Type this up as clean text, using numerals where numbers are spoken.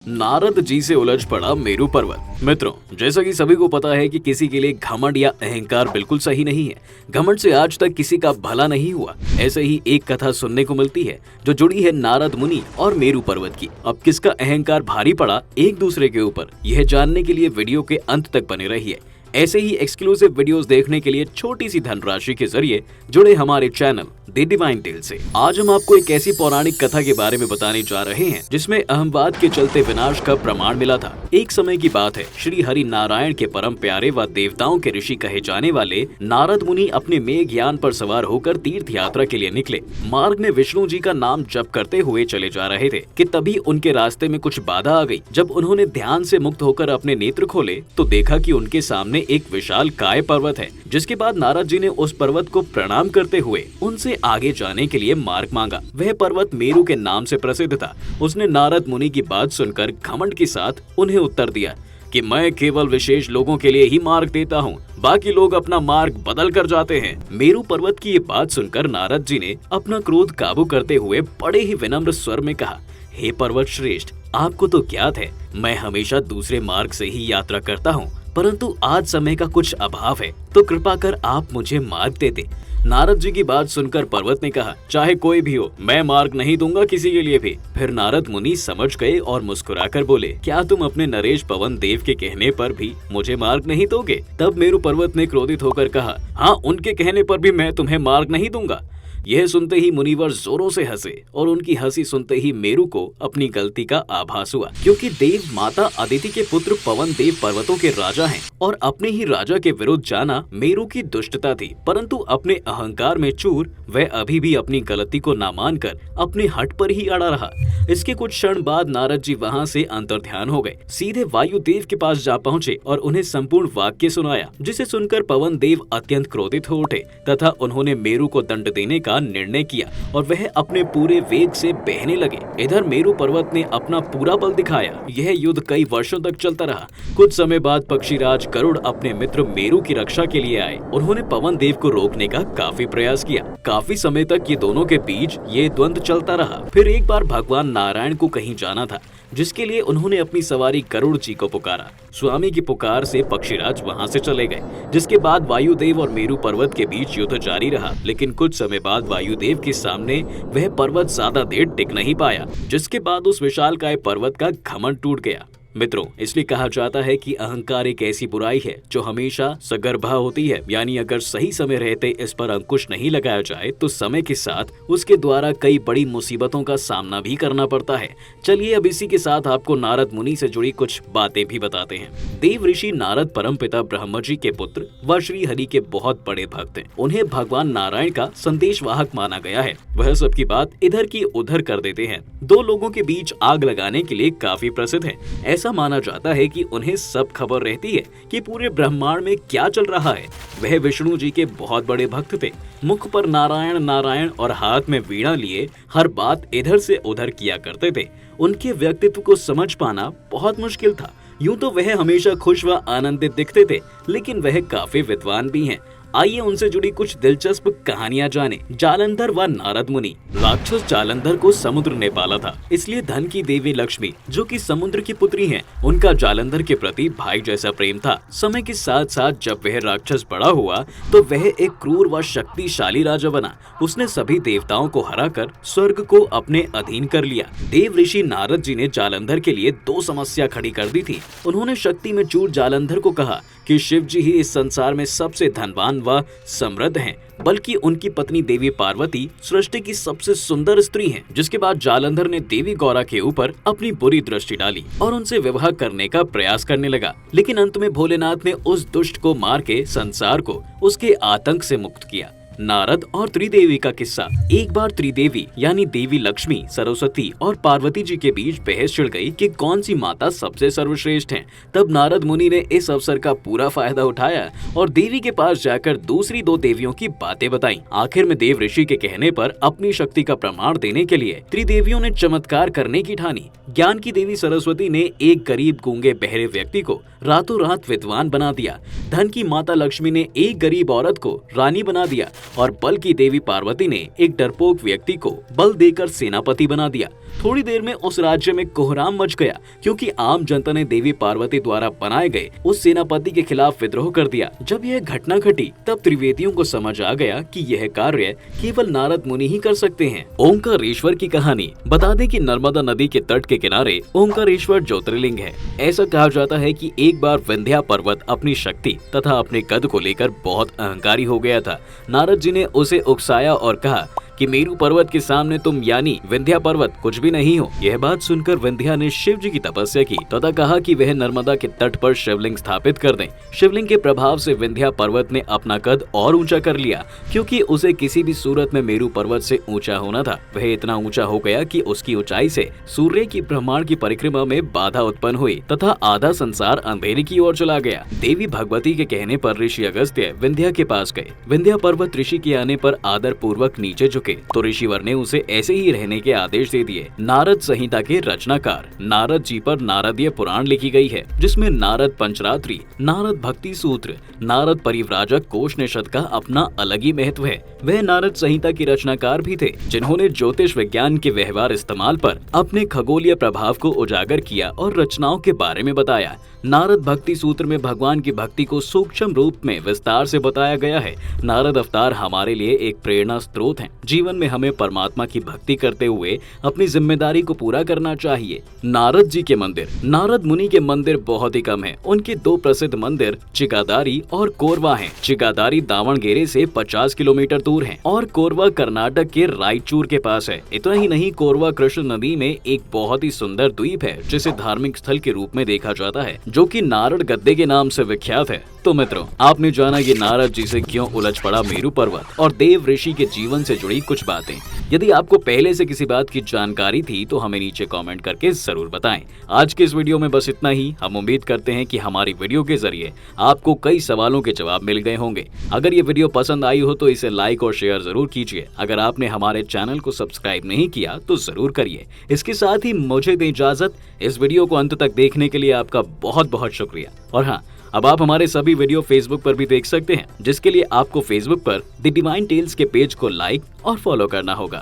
नारद जी से उलझ पड़ा मेरू पर्वत। मित्रों, जैसा कि सभी को पता है कि किसी के लिए घमंड या अहंकार बिल्कुल सही नहीं है। घमंड से आज तक किसी का भला नहीं हुआ। ऐसे ही एक कथा सुनने को मिलती है जो जुड़ी है नारद मुनि और मेरू पर्वत की। अब किसका अहंकार भारी पड़ा एक दूसरे के ऊपर, यह जानने के लिए वीडियो के अंत तक बने रहिए। ऐसे ही एक्सक्लूसिव वीडियोस देखने के लिए छोटी सी धनराशि के जरिए जुड़े हमारे चैनल द डिवाइन टेल से। आज हम आपको एक ऐसी पौराणिक कथा के बारे में बताने जा रहे हैं जिसमें अहमवाद के चलते विनाश का प्रमाण मिला था। एक समय की बात है, श्री हरि नारायण के परम प्यारे व देवताओं के ऋषि कहे जाने वाले नारद मुनि अपने मेघ यान पर सवार होकर तीर्थ यात्रा के लिए निकले। मार्ग में विष्णु जी का नाम जप करते हुए चले जा रहे थे कि तभी उनके रास्ते में कुछ बाधा आ गई। जब उन्होंने ध्यान से मुक्त होकर अपने नेत्र खोले तो देखा कि उनके सामने एक विशाल काय पर्वत है। जिसके बाद नारद जी ने उस पर्वत को प्रणाम करते हुए उनसे आगे जाने के लिए मार्ग मांगा। वह पर्वत मेरू के नाम से प्रसिद्ध था। उसने नारद मुनि की बात सुनकर घमंड के साथ उन्हें उत्तर दिया कि मैं केवल विशेष लोगों के लिए ही मार्ग देता हूँ, बाकी लोग अपना मार्ग बदल कर जाते हैं। मेरू पर्वत की ये बात सुनकर नारद जी ने अपना क्रोध काबू करते हुए बड़े ही विनम्र स्वर में कहा, हे पर्वत श्रेष्ठ, आपको तो ज्ञात है मैं हमेशा दूसरे मार्ग से ही यात्रा करता हूँ, परंतु आज समय का कुछ अभाव है, तो कृपा कर आप मुझे मार्ग दे दे। नारद जी की बात सुनकर पर्वत ने कहा, चाहे कोई भी हो, मैं मार्ग नहीं दूंगा किसी के लिए भी। फिर नारद मुनि समझ गए और मुस्कुराकर बोले, क्या तुम अपने नरेश पवन देव के कहने पर भी मुझे मार्ग नहीं दोगे? तब मेरू पर्वत ने क्रोधित होकर कहा, हाँ, उनके कहने पर भी मैं तुम्हें मार्ग नहीं दूंगा। यह सुनते ही मुनिवर जोरों से हंसे और उनकी हंसी सुनते ही मेरू को अपनी गलती का आभास हुआ, क्योंकि देव माता अदिति के पुत्र पवन देव पर्वतों के राजा हैं और अपने ही राजा के विरुद्ध जाना मेरू की दुष्टता थी। परंतु अपने अहंकार में चूर वह अभी भी अपनी गलती को ना मानकर अपने हट पर ही अड़ा रहा। इसके कुछ क्षण बाद नारद जी वहाँ से अंतर्ध्यान हो गए, सीधे वायु देव के पास जा पहुँचे और उन्हें संपूर्ण वाक्य सुनाया, जिसे सुनकर पवन देव अत्यंत क्रोधित हो उठे तथा उन्होंने मेरू को दंड देने का निर्णय किया और वह अपने पूरे वेग से बहने लगे। इधर मेरू पर्वत ने अपना पूरा बल दिखाया। यह युद्ध कई वर्षों तक चलता रहा। कुछ समय बाद पक्षीराज गरुड़ अपने मित्र मेरू की रक्षा के लिए आए। उन्होंने पवन देव को रोकने का काफी प्रयास किया। काफी समय तक ये दोनों के बीच ये द्वंद्व चलता रहा। फिर एक बार भगवान नारायण को कहीं जाना था, जिसके लिए उन्होंने अपनी सवारी गरुड़ जी को पुकारा। स्वामी की पुकार से पक्षीराज वहां से चले गए, जिसके बाद वायुदेव और मेरू पर्वत के बीच युद्ध जारी रहा। लेकिन कुछ समय बाद वायुदेव के सामने वह पर्वत ज्यादा देर टिक नहीं पाया, जिसके बाद उस विशालकाय पर्वत का घमंड टूट गया। मित्रों, इसलिए कहा जाता है कि अहंकार एक ऐसी बुराई है जो हमेशा सगर्भा होती है, यानी अगर सही समय रहते इस पर अंकुश नहीं लगाया जाए तो समय के साथ उसके द्वारा कई बड़ी मुसीबतों का सामना भी करना पड़ता है। चलिए अब इसी के साथ आपको नारद मुनि से जुड़ी कुछ बातें भी बताते हैं। देव ऋषि नारद परमपिता ब्रह्मा जी के पुत्र व श्री हरि के बहुत बड़े भक्त हैं। उन्हें भगवान नारायण का संदेशवाहक माना गया है। वह सबकी बात इधर की उधर कर देते हैं। दो लोगों के बीच आग लगाने के लिए काफी प्रसिद्ध है। ऐसा माना जाता है कि उन्हें सब खबर रहती है कि पूरे ब्रह्मांड में क्या चल रहा है। वह विष्णु जी के बहुत बड़े भक्त थे। मुख पर नारायण नारायण और हाथ में वीणा लिए हर बात इधर से उधर किया करते थे। उनके व्यक्तित्व को समझ पाना बहुत मुश्किल था। यूं तो वह हमेशा खुश व आनंदित दिखते थे, लेकिन वह काफी विद्वान भी हैं। आइए उनसे जुड़ी कुछ दिलचस्प कहानियां जाने। जालंधर व नारद मुनि। राक्षस जालंधर को समुद्र ने पाला था, इसलिए धन की देवी लक्ष्मी, जो कि समुद्र की पुत्री हैं, उनका जालंधर के प्रति भाई जैसा प्रेम था। समय के साथ साथ जब वह राक्षस बड़ा हुआ तो वह एक क्रूर व शक्तिशाली राजा बना। उसने सभी देवताओं को हराकर स्वर्ग को अपने अधीन कर लिया। देव ऋषि नारद जी ने जालंधर के लिए दो समस्या खड़ी कर दी थी। उन्होंने शक्ति में चूर जालंधर को कहा कि शिव जी ही इस संसार में सबसे धनवान व समृद्ध हैं, बल्कि उनकी पत्नी देवी पार्वती सृष्टि की सबसे सुंदर स्त्री हैं। जिसके बाद जालंधर ने देवी गौरा के ऊपर अपनी बुरी दृष्टि डाली और उनसे विवाह करने का प्रयास करने लगा। लेकिन अंत में भोलेनाथ ने उस दुष्ट को मार के संसार को उसके आतंक से मुक्त किया। नारद और त्रिदेवी का किस्सा। एक बार त्रिदेवी यानी देवी लक्ष्मी, सरस्वती और पार्वती जी के बीच बहस छिड़ गई कि कौन सी माता सबसे सर्वश्रेष्ठ हैं। तब नारद मुनि ने इस अवसर का पूरा फायदा उठाया और देवी के पास जाकर दूसरी दो देवियों की बातें बताई। आखिर में देव ऋषि के कहने पर अपनी शक्ति का प्रमाण देने के लिए त्रिदेवियों ने चमत्कार करने की ठानी। ज्ञान की देवी सरस्वती ने एक गरीब गूंगे बहरे व्यक्ति को रातों रात विद्वान बना दिया। धन की माता लक्ष्मी ने एक गरीब औरत को रानी बना दिया और बल की देवी पार्वती ने एक डरपोक व्यक्ति को बल देकर सेनापति बना दिया। थोड़ी देर में उस राज्य में कोहराम मच गया, क्योंकि आम जनता ने देवी पार्वती द्वारा बनाए गए उस सेनापति के खिलाफ विद्रोह कर दिया। जब यह घटना घटी तब त्रिवेदियों को समझ आ गया कि यह कार्य केवल नारद मुनि ही कर सकते हैं। ओंकारेश्वर की कहानी बता दें कि नर्मदा नदी के तट के किनारे ओंकारेश्वर ज्योतिर्लिंग है। ऐसा कहा जाता है कि एक बार विंध्या पर्वत अपनी शक्ति तथा अपने कद को लेकर बहुत अहंकारी हो गया था। नारद जी ने उसे उकसाया और कहा कि मेरू पर्वत के सामने तुम यानी विंध्या पर्वत कुछ भी नहीं हो। यह बात सुनकर विंध्या ने शिव जी की तपस्या की तथा कहा कि वह नर्मदा के तट पर शिवलिंग स्थापित कर दें। शिवलिंग के प्रभाव से विंध्या पर्वत ने अपना कद और ऊंचा कर लिया, क्योंकि उसे किसी भी सूरत में मेरू पर्वत से ऊंचा होना था। वह इतना ऊंचा हो गया कि उसकी ऊंचाई से सूर्य की ब्रह्मांड की परिक्रमा में बाधा उत्पन्न हुई तथा आधा संसार अंधेरे की ओर चला गया। देवी भगवती के कहने पर ऋषि अगस्त्य विंध्या के पास गए। विंध्या पर्वत ऋषि के आने पर आदर पूर्वक नीचे झुके तो ऋषिवर ने उसे ऐसे ही रहने के आदेश दे दिए। नारद संहिता के रचनाकार नारद जी पर नारदीय पुराण लिखी गई है, जिसमें नारद पंचरात्रि, नारद भक्ति सूत्र, नारद परिव्राजक कोशनिषद का अपना अलग ही महत्व है। वह नारद संहिता के रचनाकार भी थे, जिन्होंने ज्योतिष विज्ञान के व्यवहार इस्तेमाल पर अपने खगोलीय प्रभाव को उजागर किया और रचनाओं के बारे में बताया। नारद भक्ति सूत्र में भगवान की भक्ति को सूक्ष्म रूप में विस्तार से बताया गया है। नारद अवतार हमारे लिए एक प्रेरणा स्रोत हैं। जीवन में हमें परमात्मा की भक्ति करते हुए अपनी जिम्मेदारी को पूरा करना चाहिए। नारद जी के मंदिर, नारद मुनि के मंदिर बहुत ही कम हैं। उनके दो प्रसिद्ध मंदिर चिकादारी और कोरवा हैं। चिकादारी दावणगेरे से 50 किलोमीटर दूर है और कोरवा कर्नाटक के रायचूर के पास है। इतना ही नहीं, कोरवा कृष्ण नदी में एक बहुत ही सुंदर द्वीप है, जिसे धार्मिक स्थल के रूप में देखा जाता है, जो कि नारद गद्दे के नाम से विख्यात है। तो मित्रों, आपने जाना कि नारद जी से क्यों उलझ पड़ा मेरू पर्वत और देव ऋषि के जीवन से जुड़ी कुछ बातें। यदि आपको पहले से किसी बात की जानकारी थी तो हमें नीचे कमेंट करके जरूर बताएं। आज के इस वीडियो में बस इतना ही। हम उम्मीद करते हैं कि हमारी वीडियो के जरिए आपको कई सवालों के जवाब मिल गए होंगे। अगर ये वीडियो पसंद आई हो तो इसे लाइक और शेयर जरूर कीजिए। अगर आपने हमारे चैनल को सब्सक्राइब नहीं किया तो जरूर करिए। इसके साथ ही मुझे दें इजाजत। इस वीडियो को अंत तक देखने के लिए आपका बहुत बहुत शुक्रिया। और हाँ, अब आप हमारे सभी वीडियो फेसबुक पर भी देख सकते हैं, जिसके लिए आपको फेसबुक पर द डिवाइन टेल्स के पेज को लाइक और फॉलो करना होगा।